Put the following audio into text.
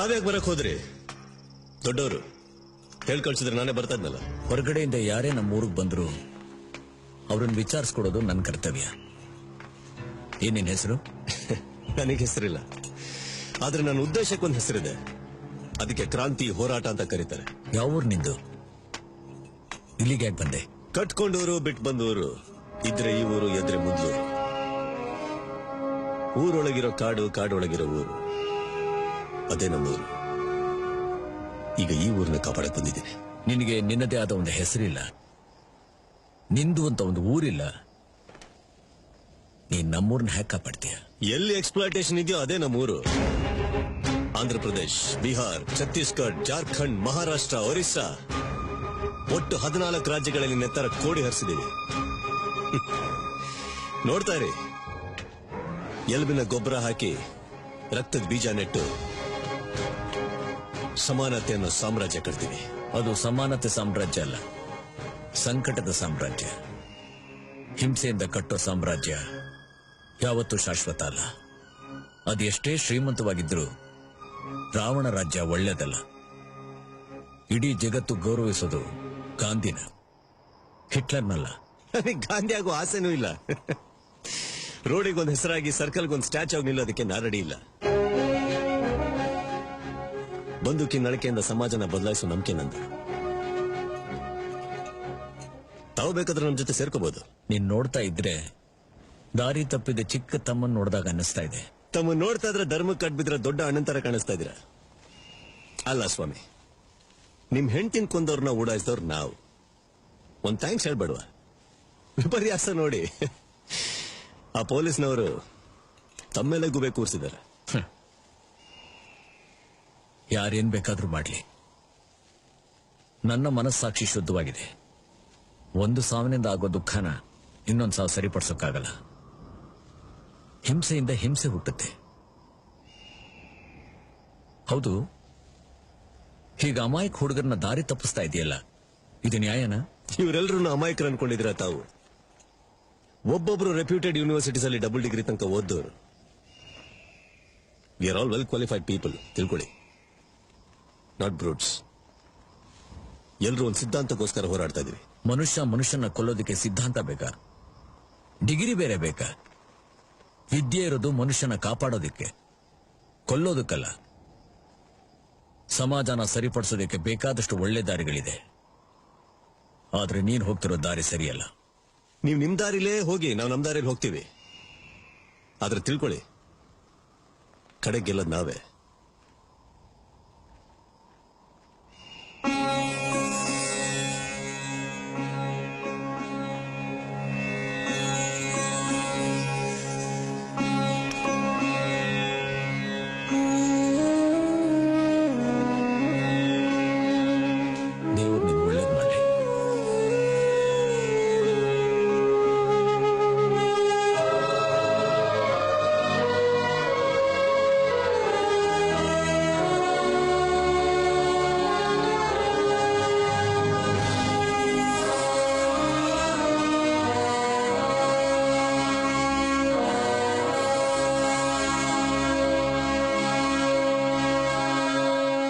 ತಾವ್ಯಾಕೆ ಬರಕ್ ಹೋದ್ರಿ? ದೊಡ್ಡವರು ಹೇಳ್ ಕಳ್ಸಿದ್ರೆ ನಾನೇ ಬರ್ತಾ ಇದ್ನಲ್ಲ. ಹೊರಗಡೆಯಿಂದ ಯಾರೇ ನಮ್ಮ ಊರಿಗೆ ಬಂದ್ರು ಅವ್ರನ್ನ ವಿಚಾರಿಸ್ಕೊಡೋದು ನನ್ನ ಕರ್ತವ್ಯ. ಏನೇನ್ ಹೆಸರು? ನನಗೆ ಹೆಸರಿಲ್ಲ, ಆದ್ರೆ ನನ್ನ ಉದ್ದೇಶಕ್ಕೊಂದು ಹೆಸರಿದೆ. ಅದಕ್ಕೆ ಕ್ರಾಂತಿ ಹೋರಾಟ ಅಂತ ಕರೀತಾರೆ. ಯಾವ ಊರು ನಿಂದು? ಇಲ್ಲಿಗೆ ಯಾಕೆ ಬಂದೆ? ಕಟ್ಕೊಂಡವರು ಬಿಟ್ಟು ಬಂದವರು ಇದ್ರೆ ಈ ಊರು, ಎದ್ರೆ ಮುಂದೂರು. ಊರೊಳಗಿರೋ ಕಾಡು, ಕಾಡೊಳಗಿರೋ ಊರು, ಅದೇ ನಮ್ಮೂರು. ಈಗ ಈ ಊರನ್ನ ಕಾಪಾಡಕ್ ಬಂದಿದ್ದೀನಿ. ನಿನಗೆ ನಿನ್ನದೇ ಆದ ಒಂದು ಹೆಸರಿಲ್ಲ, ನಿಂದು ಅಂತ ಒಂದು ಊರಿಲ್ಲ, ನೀನ್ ನಮ್ಮೂರ್ನ ಹ್ಯಾಕ್ ಕಾಪಾಡ್ತೀಯ? ಎಲ್ಲಿ ಎಕ್ಸ್ಪ್ಲಾಯ್ಟೇಷನ್ ಇದೆಯೋ ಅದೇ ನಮ್ಮೂರು. ಆಂಧ್ರ ಪ್ರದೇಶ್, ಬಿಹಾರ್, ಛತ್ತೀಸ್ಗಢ, ಜಾರ್ಖಂಡ್, ಮಹಾರಾಷ್ಟ್ರ, ಒರಿಸ್ಸಾ, ಒಟ್ಟು 14 ರಾಜ್ಯಗಳಲ್ಲಿ ನೆತ್ತರ ಕೋಡಿ ಹರಿಸಿದ್ದೀವಿ. ನೋಡ್ತಾ ಇರಿ, ಎಲುಬಿನ ಗೊಬ್ಬರ ಹಾಕಿ ರಕ್ತದ ಬೀಜ ನೆಟ್ಟು ಸಮಾನತೆ ಅನ್ನೋ ಸಾಮ್ರಾಜ್ಯ ಕಟ್ತೀವಿ. ಅದು ಸಮಾನತೆ ಸಾಮ್ರಾಜ್ಯ ಅಲ್ಲ, ಸಂಕಟದ ಸಾಮ್ರಾಜ್ಯ. ಹಿಂಸೆಯಿಂದ ಕಟ್ಟೋ ಸಾಮ್ರಾಜ್ಯ ಯಾವತ್ತೂ ಶಾಶ್ವತ ಅಲ್ಲ. ಅದೆಷ್ಟೇ ಶ್ರೀಮಂತವಾಗಿದ್ರು ರಾವಣ ರಾಜ್ಯ ಒಳ್ಳೆದಲ್ಲ. ಇಡೀ ಜಗತ್ತು ಗೌರವಿಸೋದು ಗಾಂಧಿನ, ಹಿಟ್ಲರ್ನಲ್ಲ. ನನಗೆ ಗಾಂಧಿ ಆಗೋ ಆಸೆನೂ ಇಲ್ಲ. ರೋಡಿಗೊಂದು ಹೆಸರಾಗಿ ಸರ್ಕಲ್ಗೊಂದು ಸ್ಟ್ಯಾಚು ಆಗಿ ನಿಲ್ಲೋದಕ್ಕೆ ನಾರಡಿ ಇಲ್ಲ. ಬಂದೂಕಿನ ನಳಿಕೆಯಿಂದ ಸಮಾಜನ ಬದಲಾಯಿಸೋ ನಂಬಿಕೆ ನಂದು. ತಾವು ಬೇಕಾದ್ರೆ ನಮ್ಮ ಜೊತೆ ಸೇರ್ಕೋಬಹುದು. ನೀನ್ ನೋಡ್ತಾ ಇದ್ರೆ ದಾರಿ ತಪ್ಪಿದ ಚಿಕ್ಕ ತಮ್ಮನ್ ನೋಡಿದಾಗ ಅನ್ನಿಸ್ತಾ ಇದೆ. ತಮ್ಮ ನೋಡ್ತಾ ಇದ್ರೆ ಧರ್ಮಕ್ಕೆ ಕಟ್ಬಿದ್ರೆ ದೊಡ್ಡ ಅಣ್ಣನ್ ತರ ಕಾಣಿಸ್ತಾ ಇದ್ದೀರಾ. ಅಲ್ಲ ಸ್ವಾಮಿ, ನಿಮ್ ಹೆಂಡತಿನ ಕೊಂದವ್ರನ್ನ ಓಡಾಯಿಸಿದವ್ರು ನಾವು. ಒಂದ್ ಥ್ಯಾಂಕ್ಸ್ ಹೇಳ್ಬೇಡ್ವಾ? ವಿಪರ್ಯಾಸ ನೋಡಿ, ಆ ಪೊಲೀಸ್ನವರು ತಮ್ಮೇಲೆ ಗುಬೆ ಕೂರಿಸಿದ್ದಾರೆ. ಯಾರೇನ್ ಬೇಕಾದ್ರೂ ಮಾಡ್ಲಿ, ನನ್ನ ಮನಸ್ಸಾಕ್ಷಿ ಶುದ್ಧವಾಗಿದೆ. ಒಂದು ಸಾವಿನಿಂದ ಆಗೋ ದುಃಖನ ಇನ್ನೊಂದು ಸಾವು ಸರಿಪಡಿಸೋಕ್ಕಾಗಲ್ಲ. ಹಿಂಸೆಯಿಂದ ಹಿಂಸೆ ಹುಟ್ಟುತ್ತೆ. ಹೌದು, ಹೀಗ ಅಮಾಯಕ ಹುಡುಗರನ್ನ ದಾರಿ ತಪ್ಪಿಸ್ತಾ ಇದೆಯಲ್ಲ, ಇದು ನ್ಯಾಯನಾ? ಇವರೆಲ್ಲರೂ ಅಮಾಯಕರು ಅನ್ಕೊಂಡಿದ್ರ ತಾವು? ಒಬ್ಬೊಬ್ರು ರೆಪ್ಯೂಟೆಡ್ ಯೂನಿವರ್ಸಿಟೀಸ್ ಅಲ್ಲಿ ಡಬಲ್ ಡಿಗ್ರಿ ತನಕ ಓದ್ದವರು. We are all well qualified people, ತಿಳ್ಕೊಳ್ಳಿ. Not brutes. ಎಲ್ಲರೂ ಒಂದು ಸಿದ್ಧಾಂತಕ್ಕೋಸ್ಕರ ಹೋರಾಡ್ತಾ ಇದೀವಿ. ಮನುಷ್ಯನ ಕೊಲ್ಲೋದಕ್ಕೆ ಸಿದ್ಧಾಂತ ಬೇಕಾ? ಡಿಗ್ರಿ ಬೇರೆ ಬೇಕಾ? ವಿದ್ಯೆ ಇರೋದು ಮನುಷ್ಯನ ಕಾಪಾಡೋದಿಕ್ಕೆ, ಕೊಲ್ಲೋದಕ್ಕಲ್ಲ. ಸಮಾಜನ ಸರಿಪಡಿಸೋದಕ್ಕೆ ಬೇಕಾದಷ್ಟು ಒಳ್ಳೆ ದಾರಿಗಳಿದೆ. ಆದ್ರೆ ನೀನ್ ಹೋಗ್ತಿರೋ ದಾರಿ ಸರಿಯಲ್ಲ. ನೀವು ನಿಮ್ ದಾರಿಲೇ ಹೋಗಿ, ನಾವು ನಮ್ ದಾರಿಲಿ ಹೋಗ್ತೀವಿ. ಆದ್ರೆ ತಿಳ್ಕೊಳ್ಳಿ, ಕಡೆಗೆ ಗೆಲ್ಲದ್ ನಾವೇ.